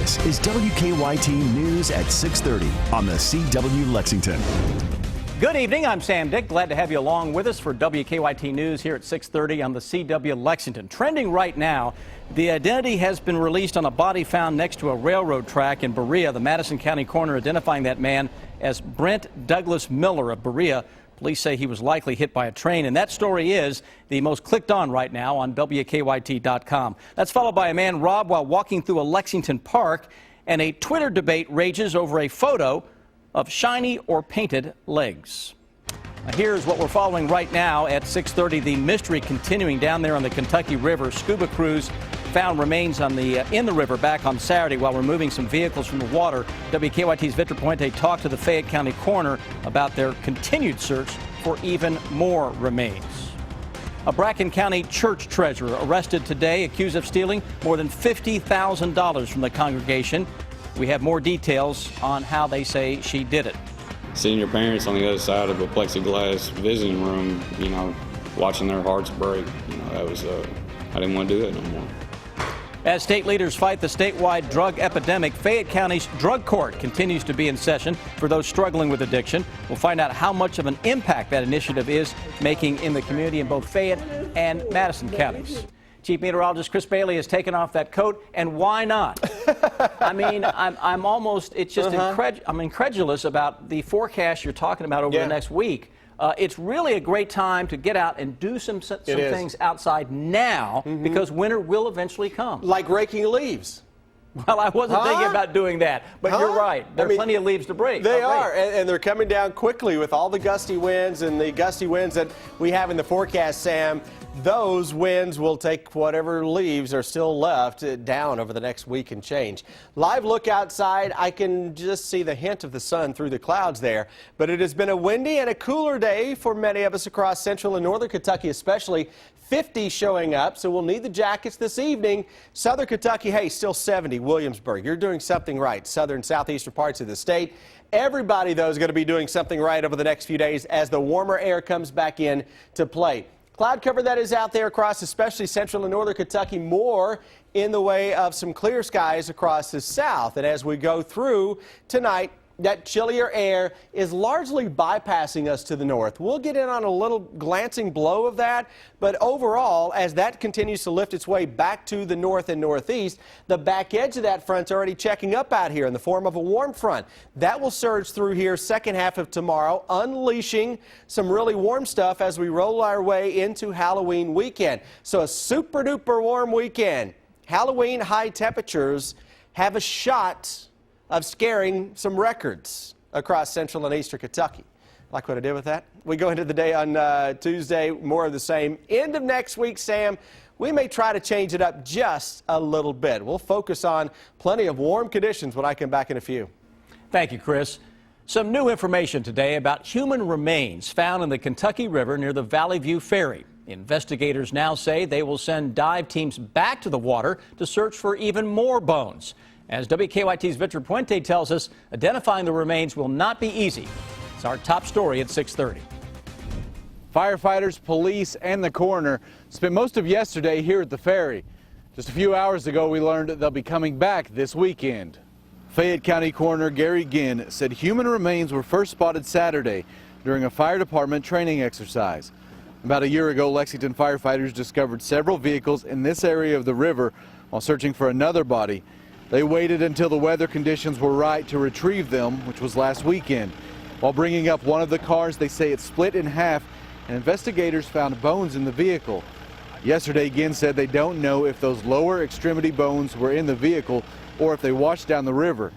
This is WKYT News at 6:30 on the CW Lexington. Good evening, I'm Sam Dick. Glad to have you along with us for WKYT News here at 6:30 on the CW Lexington. Trending right now, the identity has been released on a body found next to a railroad track in Berea. The Madison County coroner identifying that man as Brent Douglas Miller of Berea. Police say he was likely hit by a train, and that story is the most clicked on right now on WKYT.com. That's followed by a man robbed while walking through a Lexington park, and a Twitter debate rages over a photo of shiny or painted legs. Now, here's what we're following right now at 6:30. The mystery continuing down there on the Kentucky River. Scuba crews found remains in the river back on Saturday while removing some vehicles from the water. WKYT's Victor Puente talked to the Fayette County coroner about their continued search for even more remains. A Bracken County church treasurer arrested today, accused of stealing more than $50,000 from the congregation. We have more details on how they say she did it. Seeing your parents on the other side of a plexiglass visiting room, watching their hearts break, that was, I didn't want to do that no more. As state leaders fight the statewide drug epidemic, Fayette County's drug court continues to be in session for those struggling with addiction. We'll find out how much of an impact that initiative is making in the community in both Fayette and Madison counties. Chief Meteorologist Chris Bailey has taken off that coat, and why not? I mean, I'm almost, it's just I'm incredulous about the forecast you're talking about over the next week. It's really a great time to get out and do some things outside now, because winter will eventually come. Like raking leaves. Well, I wasn't thinking about doing that, but you're right. There are plenty of leaves to break. They are, and they're coming down quickly with all the gusty winds and the gusty winds that we have in the forecast, Sam. Those winds will take whatever leaves are still left down over the next week and change. Live look outside, I can just see the hint of the sun through the clouds there. But it has been a windy and a cooler day for many of us across central and northern Kentucky, especially. 50 showing up, so we'll need the jackets this evening. Southern Kentucky, hey, still 70. Williamsburg, you're doing something right. Southern, southeastern parts of the state. Everybody, though, is going to be doing something right over the next few days as the warmer air comes back in to play. Cloud cover that is out there across especially central and northern Kentucky, more in the way of some clear skies across the south. And as we go through tonight, that chillier air is largely bypassing us to the north. We'll get in on a little glancing blow of that, but overall, as that continues to lift its way back to the north and northeast, the back edge of that front's already checking up out here in the form of a warm front. That will surge through here second half of tomorrow, unleashing some really warm stuff as we roll our way into Halloween weekend. So a super duper warm weekend. Halloween high temperatures have a shot of scaring some records across central and eastern Kentucky. Like what I did with that? We go into the day on Tuesday, more of the same. End of next week, Sam, we may try to change it up just a little bit. We'll focus on plenty of warm conditions when I come back in a few. Thank you, Chris. Some new information today about human remains found in the Kentucky River near the Valley View Ferry. Investigators now say they will send dive teams back to the water to search for even more bones. As WKYT's Victor Puente tells us, identifying the remains will not be easy. It's our top story at 6:30. Firefighters, police, and the coroner spent most of yesterday here at the ferry. Just a few hours ago, we learned they'll be coming back this weekend. Fayette County Coroner Gary Ginn said human remains were first spotted Saturday during a fire department training exercise. About a year ago, Lexington firefighters discovered several vehicles in this area of the river while searching for another body. They waited until the weather conditions were right to retrieve them, which was last weekend. While bringing up one of the cars, they say it split in half, and investigators found bones in the vehicle. Yesterday, Ginn said they don't know if those lower extremity bones were in the vehicle or if they washed down the river.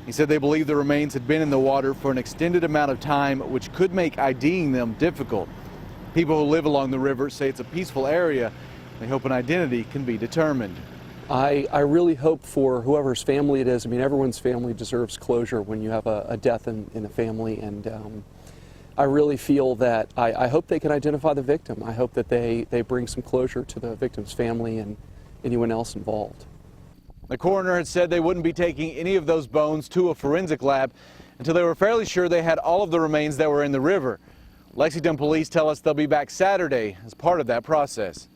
He said they believe the remains had been in the water for an extended amount of time, which could make IDing them difficult. People who live along the river say it's a peaceful area. They hope an identity can be determined. I really hope for whoever's family it is. I mean, everyone's family deserves closure when you have a death in a family, and I really feel that I hope they can identify the victim. I hope that they bring some closure to the victim's family and anyone else involved. The coroner had said they wouldn't be taking any of those bones to a forensic lab until they were fairly sure they had all of the remains that were in the river. Lexington police tell us they'll be back Saturday as part of that process.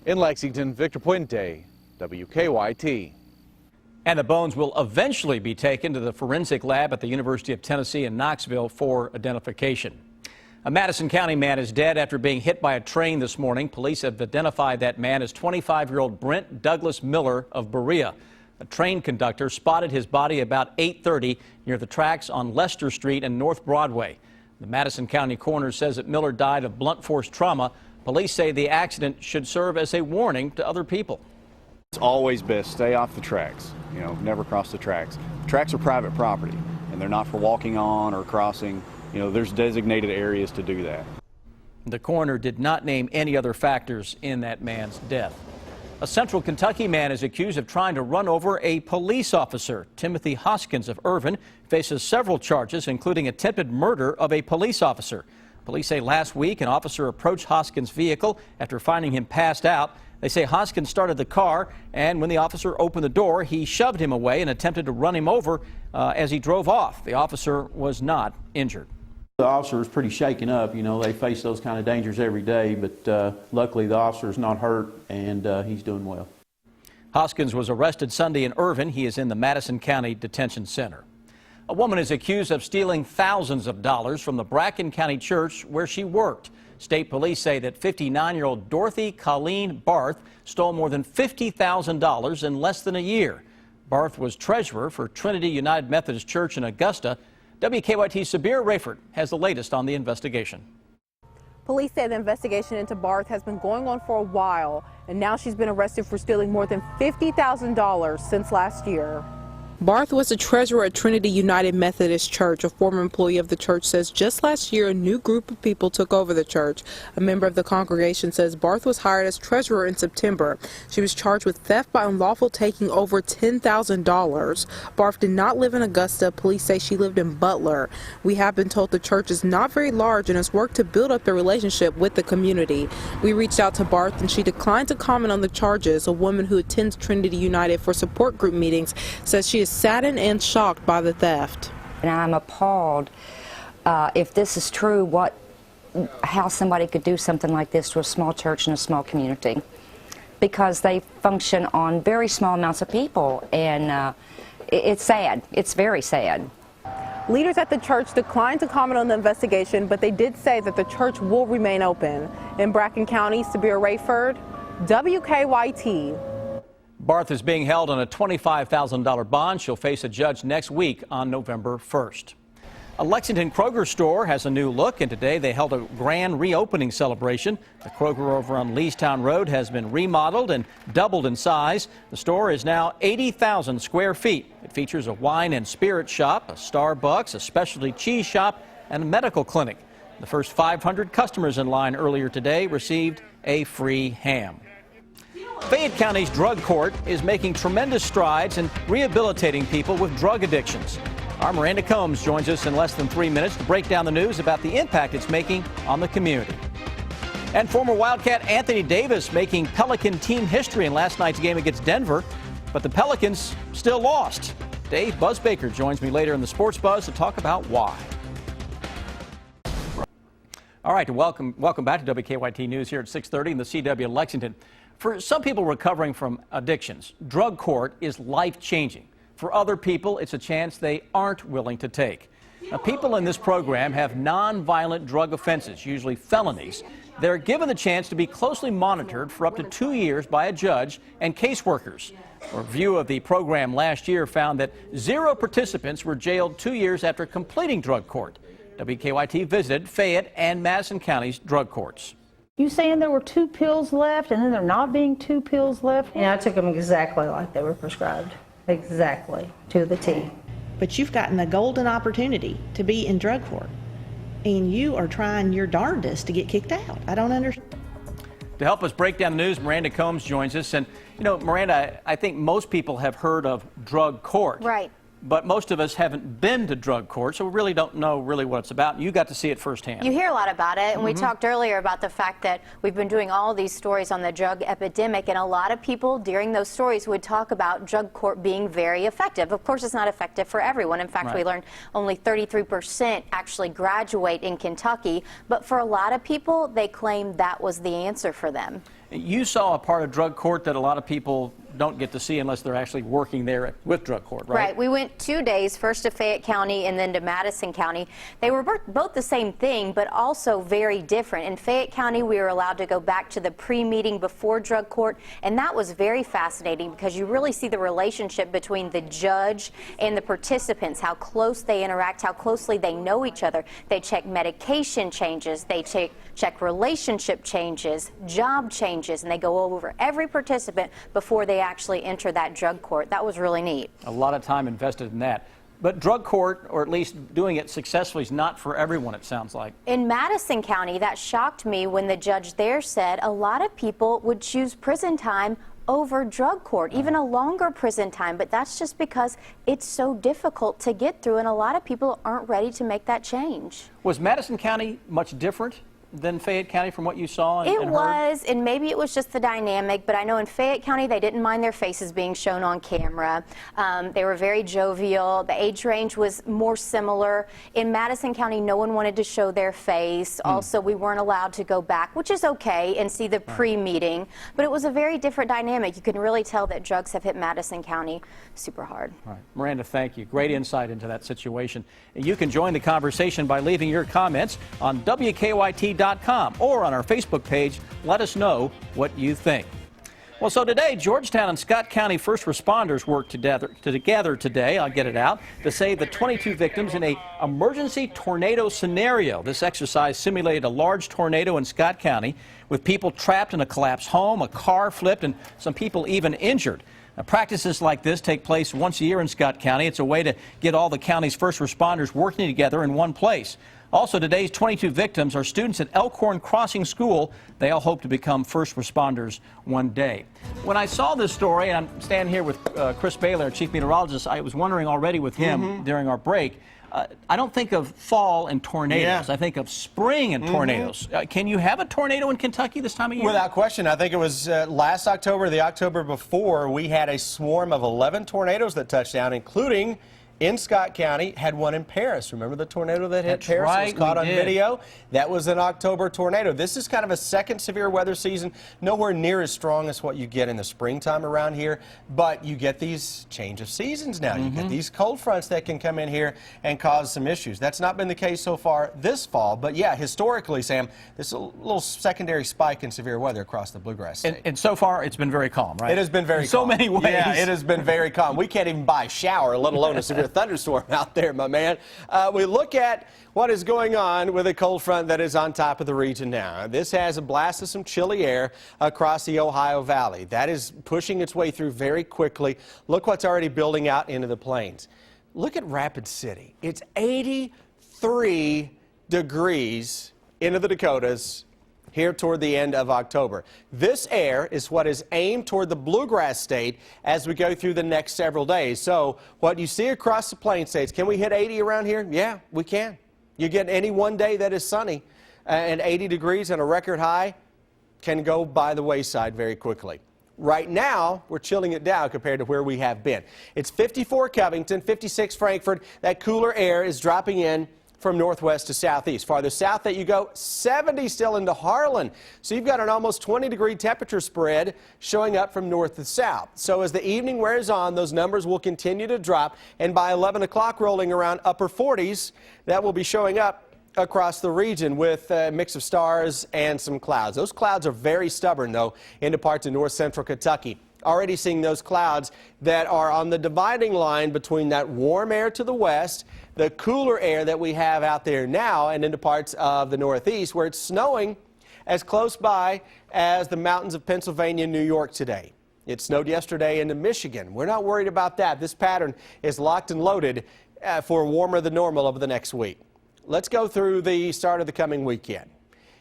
In Lexington, Victor Puente, WKYT. And the bones will eventually be taken to the forensic lab at the University of Tennessee in Knoxville for identification. A Madison County man is dead after being hit by a train this morning. Police have identified that man as 25-year-old Brent Douglas Miller of Berea. A train conductor spotted his body about 8:30 near the tracks on Lester Street and North Broadway. The Madison County coroner says that Miller died of blunt force trauma. Police say the accident should serve as a warning to other people. It's always best stay off the tracks, never cross the tracks. Tracks are private property and they're not for walking on or crossing. There's designated areas to do that. The coroner did not name any other factors in that man's death. A Central Kentucky man is accused of trying to run over a police officer. Timothy Hoskins of Irvin faces several charges, including attempted murder of a police officer. Police say last week an officer approached Hoskins' vehicle after finding him passed out. They say Hoskins started the car, and when the officer opened the door, he shoved him away and attempted to run him over as he drove off. The officer was not injured. The officer is pretty shaken up. They face those kind of dangers every day, but luckily the officer is not hurt and he's doing well. Hoskins was arrested Sunday in Irvin. He is in the Madison County Detention Center. A woman is accused of stealing thousands of dollars from the Bracken County Church where she worked. State police say that 59-year-old Dorothy Colleen Barth stole more than $50,000 in less than a year. Barth was treasurer for Trinity United Methodist Church in Augusta. WKYT's Sabir Rayford has the latest on the investigation. Police say the investigation into Barth has been going on for a while, and now she's been arrested for stealing more than $50,000 since last year. Barth was a treasurer at Trinity United Methodist Church. A former employee of the church says just last year a new group of people took over the church. A member of the congregation says Barth was hired as treasurer in September. She was charged with theft by unlawful taking over $10,000. Barth did not live in Augusta. Police say she lived in Butler. We have been told the church is not very large and has worked to build up the relationship with the community. We reached out to Barth and she declined to comment on the charges. A woman who attends Trinity United for support group meetings says she is saddened and shocked by the theft. And I'm appalled if this is true, how somebody could do something like this to a small church in a small community, because they function on very small amounts of people, and it's sad. It's very sad. Leaders at the church declined to comment on the investigation, but they did say that the church will remain open. In Bracken County, Sabir Rayford, WKYT. Barth is being held on a $25,000 bond. She'll face a judge next week on November 1st. A Lexington Kroger store has a new look, and today they held a grand reopening celebration. The Kroger over on Leestown Road has been remodeled and doubled in size. The store is now 80,000 square feet. It features a wine and spirit shop, a Starbucks, a specialty cheese shop, and a medical clinic. The first 500 customers in line earlier today received a free ham. Fayette County's drug court is making tremendous strides in rehabilitating people with drug addictions. Our Miranda Combs joins us in less than 3 minutes to break down the news about the impact it's making on the community. And former Wildcat Anthony Davis making Pelican team history in last night's game against Denver, but the Pelicans still lost. Dave Buzz Baker joins me later in the Sports Buzz to talk about why. All right, welcome back to WKYT News here at 6:30 in the CW Lexington. For some people recovering from addictions, drug court is life-changing. For other people, it's a chance they aren't willing to take. Now, people in this program have non-violent drug offenses, usually felonies. They're given the chance to be closely monitored for up to 2 years by a judge and caseworkers. A review of the program last year found that 0 participants were jailed 2 years after completing drug court. WKYT visited Fayette and Madison County's drug courts. You saying there were 2 pills left and then there not being 2 pills left? And I took them exactly like they were prescribed. Exactly, to the T. But you've gotten a golden opportunity to be in drug court, and you are trying your darndest to get kicked out. I don't understand. To help us break down the news, Miranda Combs joins us. And, Miranda, I think most people have heard of drug court. Right. But most of us haven't been to drug court, so we really don't know what it's about. You got to see it firsthand. You hear a lot about it, and we talked earlier about the fact that we've been doing all these stories on the drug epidemic, and a lot of people during those stories would talk about drug court being very effective. Of course, it's not effective for everyone. In fact, we learned only 33% actually graduate in Kentucky, but for a lot of people, they claim that was the answer for them. You saw a part of drug court that a lot of people don't get to see unless they're actually working there with drug court, right? Right. We went 2 days, first to Fayette County and then to Madison County. They were both the same thing, but also very different. In Fayette County, we were allowed to go back to the pre-meeting before drug court, and that was very fascinating because you really see the relationship between the judge and the participants, how close they interact, how closely they know each other. They check medication changes, they check relationship changes, job changes, and they go over every participant before they actually enter that drug court. That was really neat. A lot of time invested in that. But drug court, or at least doing it successfully, is not for everyone, it sounds like. In Madison County, that shocked me when the judge there said a lot of people would choose prison time over drug court, even a longer prison time, but that's just because it's so difficult to get through, and a lot of people aren't ready to make that change. Was Madison County much different than Fayette County from what you saw and It heard? was, and maybe it was just the dynamic, but I know in Fayette County they didn't mind their faces being shown on camera. They were very jovial. The age range was more similar. In Madison County, no one wanted to show their face. Also, we weren't allowed to go back, which is okay, and see the pre-meeting, but it was a very different dynamic. You can really tell that drugs have hit Madison County super hard. Right. Miranda, thank you. Great insight into that situation. You can join the conversation by leaving your comments on WKYT.com or on our Facebook page. Let us know what you think. Well, so today, Georgetown and Scott County first responders worked together today, I'll get it out, to save the 22 victims in an emergency tornado scenario. This exercise simulated a large tornado in Scott County with people trapped in a collapsed home, a car flipped, and some people even injured. Now, practices like this take place once a year in Scott County. It's a way to get all the county's first responders working together in one place. Also, today's 22 victims are students at Elkhorn Crossing School. They all hope to become first responders one day. When I saw this story, and I'm standing here with Chris Baylor, our chief meteorologist, I was wondering already with him during our break, I don't think of fall and tornadoes. I think of spring and tornadoes. Can you have a tornado in Kentucky this time of year? Without question. I think it was last October, the October before, we had a swarm of 11 tornadoes that touched down, including in Scott County, had one in Paris. Remember the tornado that hit Paris? Right, it was caught on video. That was an October tornado. This is kind of a second severe weather season, nowhere near as strong as what you get in the springtime around here, but you get these change of seasons now. You get these cold fronts that can come in here and cause some issues. That's not been the case so far this fall, but yeah, historically, Sam, this is a little secondary spike in severe weather across the Bluegrass State. And so far, it's been very calm, right? It has been very calm. In so many ways. Yeah, it has been very calm. We can't even buy a shower, let alone a severe thunderstorm out there, my man. We look at what is going on with a cold front that is on top of the region now. This has a blast of some chilly air across the Ohio Valley. That is pushing its way through very quickly. Look what's already building out into the plains. Look at Rapid City. It's 83 degrees into the Dakotas here toward the end of October. This air is what is aimed toward the Bluegrass State as we go through the next several days. So what you see across the plain states, can we hit 80 around here? Yeah, we can. You get any one day that is sunny and 80 degrees and a record high can go by the wayside very quickly. Right now, we're chilling it down compared to where we have been. It's 54 Covington, 56 Frankfort. That cooler air is dropping in from northwest to southeast. Farther south that you go, 70 still into Harlan. So you've got an almost 20-degree temperature spread showing up from north to south. So as the evening wears on, those numbers will continue to drop, and by 11 o'clock rolling around upper 40s, that will be showing up across the region with a mix of stars and some clouds. Those clouds are very stubborn, though, into parts of north central Kentucky. Already seeing those clouds that are on the dividing line between that warm air to the west, the cooler air that we have out there now, and into parts of the northeast where it's snowing as close by as the mountains of Pennsylvania and New York today. It snowed yesterday into Michigan. We're not worried about that. This pattern is locked and loaded for warmer than normal over the next week. Let's go through the start of the coming weekend.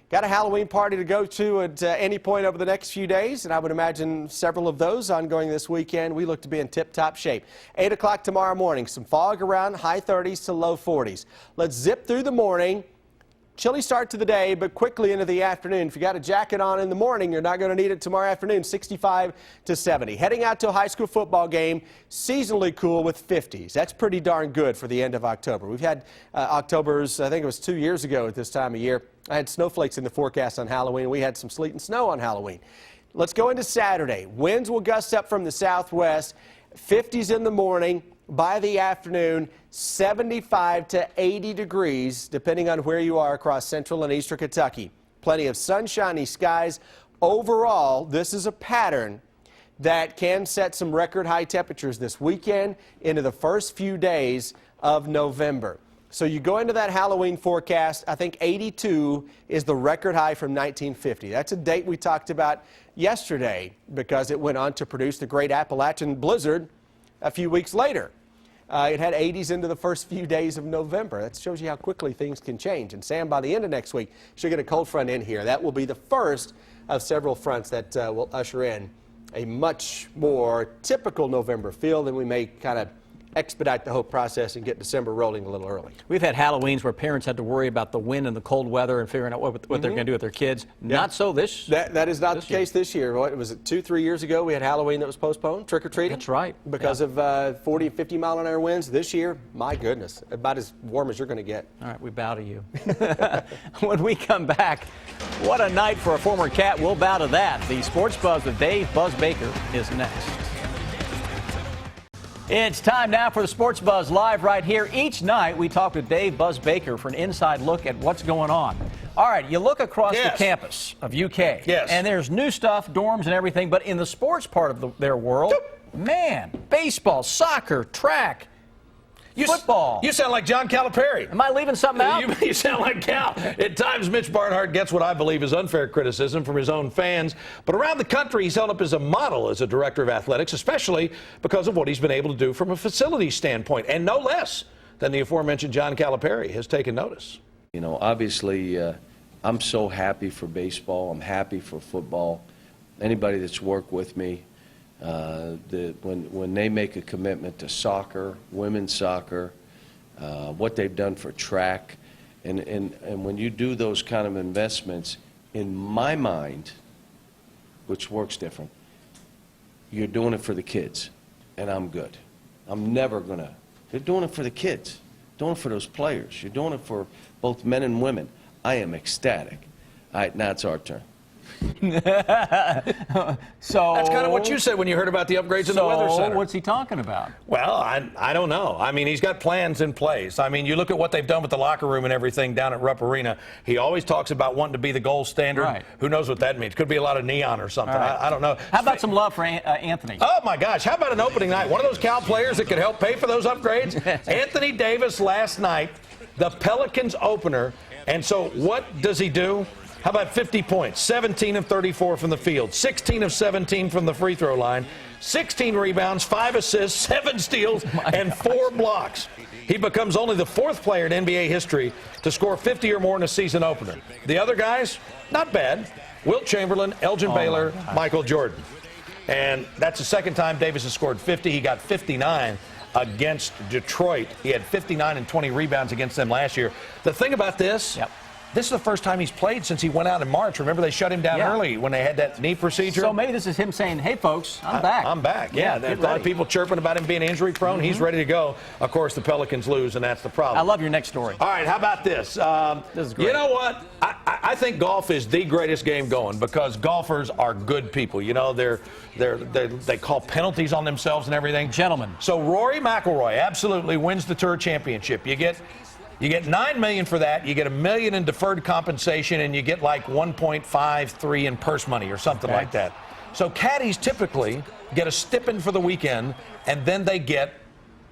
Got a Halloween party to go to at any point over the next few days, and I would imagine several of those ongoing this weekend. We look to be in tip-top shape. 8 o'clock tomorrow morning, some fog around, high 30s to low 40s. Let's zip through the morning. Chilly start to the day, but quickly into the afternoon. If you got a jacket on in the morning, you're not going to need it tomorrow afternoon. 65 to 70. Heading out to a high school football game, seasonally cool with 50s. That's pretty darn good for the end of October. We've had Octobers, I think it was 2 years ago at this time of year. I had snowflakes in the forecast on Halloween. We had some sleet and snow on Halloween. Let's go into Saturday. Winds will gust up from the southwest, 50s in the morning. By the afternoon, 75 to 80 degrees, depending on where you are across central and eastern Kentucky. Plenty of sunshiny skies. Overall, this is a pattern that can set some record high temperatures this weekend into the first few days of November. So you go into that Halloween forecast, I think 82 is the record high from 1950. That's a date we talked about yesterday because it went on to produce the great Appalachian blizzard a few weeks later. It had 80s into the first few days of November. That shows you how quickly things can change. And Sam, by the end of next week, should get a cold front in here. That will be the first of several fronts that will usher in a much more typical November feel. Then we may kind of expedite the whole process and get December rolling a little early. We've had Halloweens where parents had to worry about the wind and the cold weather and figuring out what they're going to do with their kids. Yeah. Not so this That is not the case this year. What was it, 2-3 years ago we had Halloween that was postponed, trick-or-treating? That's right. Because of 40, 50 mile an hour winds. This year, my goodness, about as warm as you're going to get. All right, we bow to you. When we come back, what a night for a former Cat. We'll bow to that. The Sports Buzz with Dave Buzz Baker is next. It's time now for the Sports Buzz Live right here. Each night we talk with Dave Buzz Baker for an inside look at what's going on. All right, you look across the campus of UK, and there's new stuff, dorms and everything, but in the sports part of their world, man, baseball, soccer, track, football. You sound like John Calipari. Am I leaving something out? You sound like Cal. At times, Mitch Barnhart gets what I believe is unfair criticism from his own fans. But around the country, he's held up as a model as a director of athletics, especially because of what he's been able to do from a facility standpoint. And no less than the aforementioned John Calipari has taken notice. You know, obviously, I'm so happy for baseball. I'm happy for football. Anybody that's worked with me, when they make a commitment to soccer, women's soccer, what they've done for track, and when you do those kind of investments, in my mind, which works different, you're doing it for the kids, and I'm good. I'm never gonna. You're doing it for the kids, doing it for those players. You're doing it for both men and women. I am ecstatic. All right, now it's our turn. So that's kind of what you said when you heard about the upgrades in the Weather Center. What's he talking about? Well, I don't know. I mean, he's got plans in place. I mean, you look at what they've done with the locker room and everything down at Rupp Arena. He always talks about wanting to be the gold standard. Right. Who knows what that means? Could be a lot of neon or something. Right. I don't know. How about some love for Anthony? Oh, my gosh. How about an opening night? One of those Cal players that could help pay for those upgrades? Anthony Davis last night, the Pelicans opener. And so what does he do? How about 50 points, 17 of 34 from the field, 16 of 17 from the free throw line, 16 rebounds, 5 assists, 7 steals, and 4 blocks. He becomes only the 4th player in NBA history to score 50 or more in a season opener. The other guys, not bad. Wilt Chamberlain, Elgin Baylor, Michael Jordan. And that's the second time Davis has scored 50. He got 59 against Detroit. He had 59 and 20 rebounds against them last year. The thing about this, this is the first time he's played since he went out in March. Remember, they shut him down early when they had that knee procedure? So maybe this is him saying, hey, folks, I'm back. I'm back, yeah. There's a lot of people chirping about him being injury prone. He's ready to go. Of course, the Pelicans lose, and that's the problem. I love your next story. All right, how about this? This is great. You know what? I think golf is the greatest game going because golfers are good people. You know, they call penalties on themselves and everything. Gentlemen. So Rory McIlroy absolutely wins the Tour Championship. You get $9 million for that. You get $1 million in deferred compensation, and you get like 1.53 in purse money or something like that. So caddies typically get a stipend for the weekend, and then they get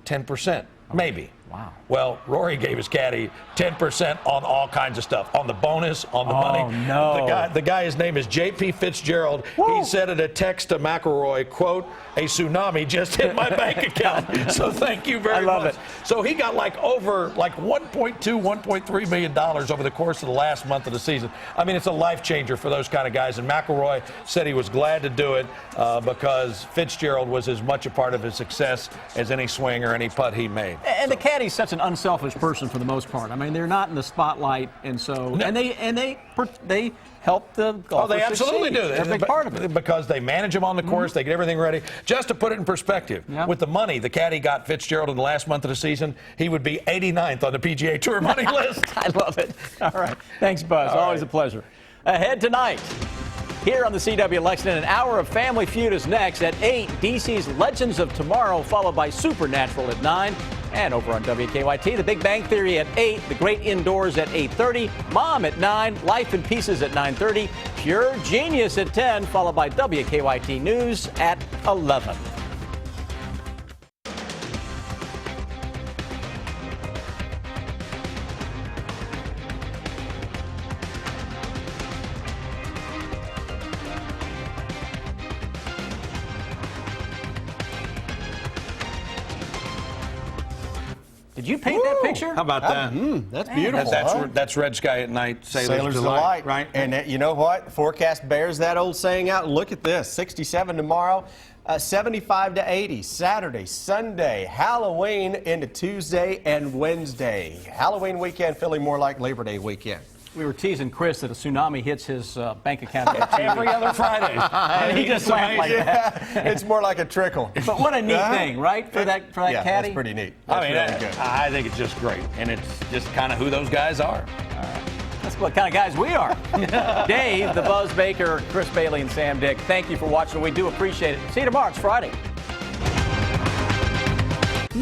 10%, maybe. Wow. Well, Rory gave his caddy 10% on all kinds of stuff, on the bonus, on the money. Oh, no. The guy, his name is J.P. Fitzgerald. Woo. He said in a text to McIlroy, quote, a tsunami just hit my bank account. So thank you very much. I love it. So he got over $1.2, $1.3 million over the course of the last month of the season. I mean, it's a life changer for those kind of guys. And McIlroy said he was glad to do it because Fitzgerald was as much a part of his success as any swing or any putt he made. And the caddy's such an unselfish person for the most part. I mean, they're not in the spotlight, and so and they help the golfers. Oh, they absolutely do. They're a big part of it because they manage them on the course. They get everything ready. Just to put it in perspective, with the money the caddy got Fitzgerald in the last month of the season, he would be 89th on the PGA Tour money list. I love it. All right. Thanks, Buzz. Always a pleasure. Ahead tonight, here on the CW Lexington. An hour of Family Feud is next. At 8, DC's Legends of Tomorrow, followed by Supernatural at 9. And over on WKYT, The Big Bang Theory at 8, The Great Indoors at 8:30, Mom at 9, Life in Pieces at 9:30, Pure Genius at 10, followed by WKYT News at 11. Did you paint that picture? How about that? That's beautiful. That's Red Sky at Night, Sailor's Delight. Right. And you know what? Forecast bears that old saying out. Look at this. 67 tomorrow, 75 to 80 Saturday, Sunday, Halloween into Tuesday and Wednesday. Halloween weekend feeling more like Labor Day weekend. We were teasing Chris that a tsunami hits his bank account every other Friday. And he just went like that. It's more like a trickle. But what a neat thing, right? For that caddy? That's pretty neat. That's really good. I think it's just great. And it's just kind of who those guys are. All right. That's what kind of guys we are. Dave, the Buzz Baker, Chris Bailey, and Sam Dick, thank you for watching. We do appreciate it. See you tomorrow. It's Friday.